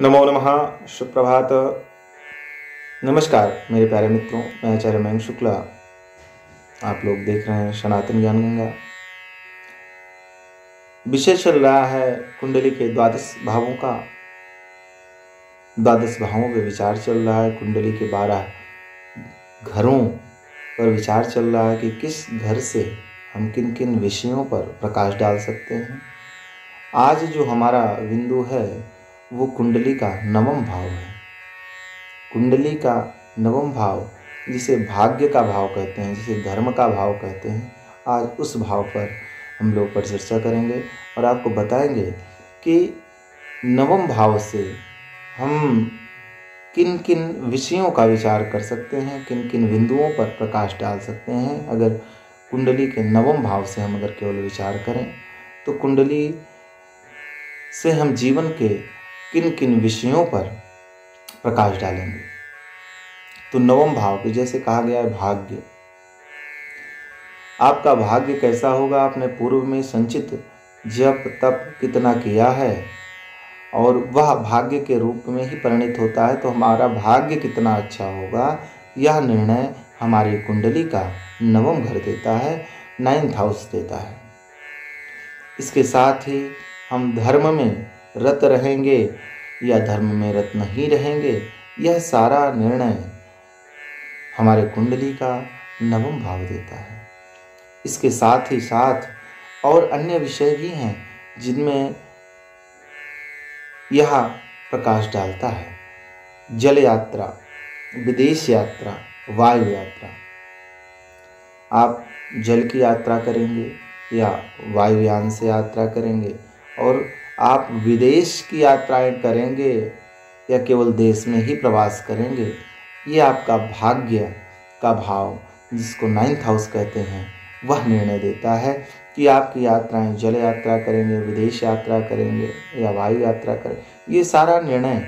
नमो नमः। सुप्रभात। नमस्कार मेरे प्यारे मित्रों, मैं आचार्य मयंक शुक्ला। आप लोग देख रहे हैं सनातन ज्ञान गंगा। विषय चल रहा है कुंडली के द्वादश भावों का। द्वादश भावों पे विचार चल रहा है। कुंडली के 12 घरों पर विचार चल रहा है कि किस घर से हम किन किन विषयों पर प्रकाश डाल सकते हैं। आज जो हमारा बिंदु है वो कुंडली का नवम भाव है। कुंडली का नवम भाव, जिसे भाग्य का भाव कहते हैं, जिसे धर्म का भाव कहते हैं, आज उस भाव पर हम लोग पर चर्चा करेंगे और आपको बताएंगे कि नवम भाव से हम किन किन विषयों का विचार कर सकते हैं, किन किन बिंदुओं पर प्रकाश डाल सकते हैं। अगर कुंडली के नवम भाव से हम अगर केवल विचार करें तो कुंडली से हम जीवन के किन किन विषयों पर प्रकाश डालेंगे। तो नवम भाव के जैसे कहा गया है भाग्य। आपका भाग्य कैसा होगा, आपने पूर्व में संचित जप तप कितना किया है और वह भाग्य के रूप में ही परिणित होता है, तो हमारा भाग्य कितना अच्छा होगा, यह निर्णय हमारी कुंडली का नवम घर देता है, 9th हाउस देता है। इसके साथ ही हम धर्म में रत रहेंगे या धर्म में रत नहीं रहेंगे, यह सारा निर्णय हमारे कुंडली का नवम भाव देता है। इसके साथ ही साथ और अन्य विषय भी हैं जिनमें यह प्रकाश डालता है। जल यात्रा, विदेश यात्रा, वायु यात्रा। आप जल की यात्रा करेंगे या वायुयान से यात्रा करेंगे, और आप विदेश की यात्राएं करेंगे या केवल देश में ही प्रवास करेंगे, ये आपका भाग्य का भाव, जिसको 9th हाउस कहते हैं, वह निर्णय देता है कि आपकी यात्राएं जल यात्रा करेंगे, विदेश यात्रा करेंगे या वायु यात्रा करेंगे। ये सारा निर्णय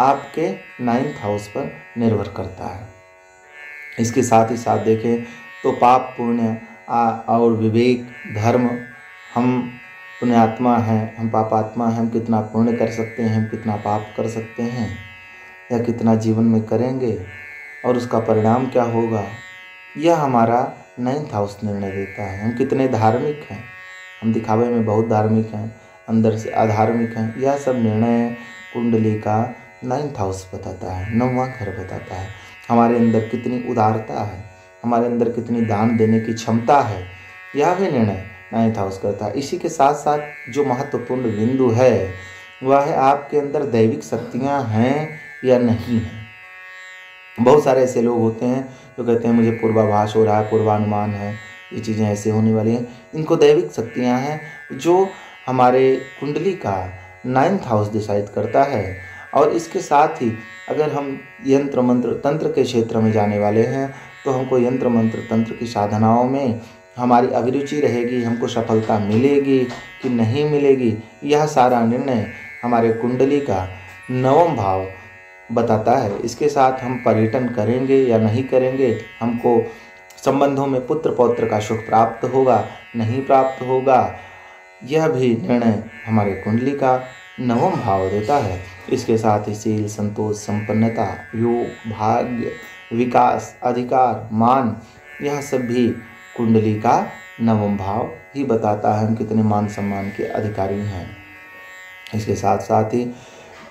आपके 9th हाउस पर निर्भर करता है। इसके साथ ही साथ देखें तो पाप पुण्य और विवेक धर्म, हम पुण्यात्मा हैं, हम पापात्मा हैं, हम कितना पुण्य कर सकते हैं, हम कितना पाप कर सकते हैं या कितना जीवन में करेंगे और उसका परिणाम क्या होगा, यह हमारा 9th हाउस निर्णय देता है। हम कितने धार्मिक हैं, हम दिखावे में बहुत धार्मिक हैं, अंदर से अधार्मिक हैं, यह सब निर्णय कुंडली का 9th हाउस बताता है, 9वां घर बताता है। हमारे अंदर कितनी उदारता है, हमारे अंदर कितनी दान देने की क्षमता है, यह भी निर्णय 9th हाउस करता है। इसी के साथ साथ जो महत्वपूर्ण बिंदु है वह है आपके अंदर दैविक शक्तियाँ हैं या नहीं हैं। बहुत सारे ऐसे लोग होते हैं जो कहते हैं मुझे पूर्वाभास हो रहा है, पूर्वानुमान है, ये चीज़ें ऐसे होने वाली हैं। इनको दैविक शक्तियाँ हैं जो हमारे कुंडली का 9th हाउस डिसाइड करता है। और इसके साथ ही अगर हम यंत्र मंत्र तंत्र के क्षेत्र में जाने वाले हैं तो हमको यंत्र मंत्र तंत्र की साधनाओं में हमारी अभिरुचि रहेगी, हमको सफलता मिलेगी कि नहीं मिलेगी, यह सारा निर्णय हमारे कुंडली का 9वां भाव बताता है। इसके साथ हम पर्यटन करेंगे या नहीं करेंगे, हमको संबंधों में पुत्र पौत्र का सुख प्राप्त होगा नहीं प्राप्त होगा, यह भी निर्णय हमारे कुंडली का 9वां भाव देता है। इसके साथ ही शील, संतोष, संपन्नता, योग, भाग्य, विकास, अधिकार, मान, यह सब भी कुंडली का 9वां भाव ही बताता है हम कितने मान सम्मान के अधिकारी हैं। इसके साथ साथ ही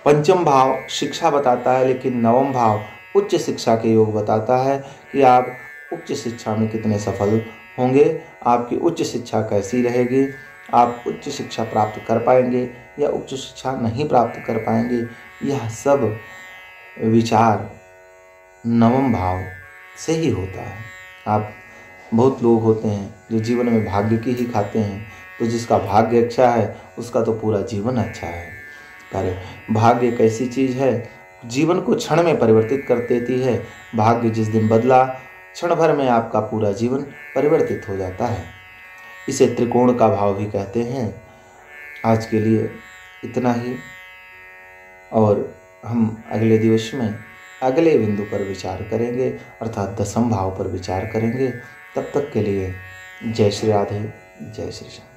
5वां भाव शिक्षा बताता है, लेकिन 9वां भाव उच्च शिक्षा के योग बताता है कि आप उच्च शिक्षा में कितने सफल होंगे, आपकी उच्च शिक्षा कैसी रहेगी, आप उच्च शिक्षा प्राप्त कर पाएंगे या उच्च शिक्षा नहीं प्राप्त कर पाएंगे। यह सब विचार 9वां भाव से ही होता है। आप बहुत लोग होते हैं जो जीवन में भाग्य की ही खाते हैं, तो जिसका भाग्य अच्छा है उसका तो पूरा जीवन अच्छा है। अरे भाग्य एक ऐसी चीज़ है, जीवन को क्षण में परिवर्तित कर देती है। भाग्य जिस दिन बदला, क्षण भर में आपका पूरा जीवन परिवर्तित हो जाता है। इसे त्रिकोण का भाव भी कहते हैं। आज के लिए इतना ही, और हम अगले दिवस में अगले बिंदु पर विचार करेंगे, अर्थात 10वां भाव पर विचार करेंगे। तब तक के लिए जय श्री राधे, जय श्री श्याम।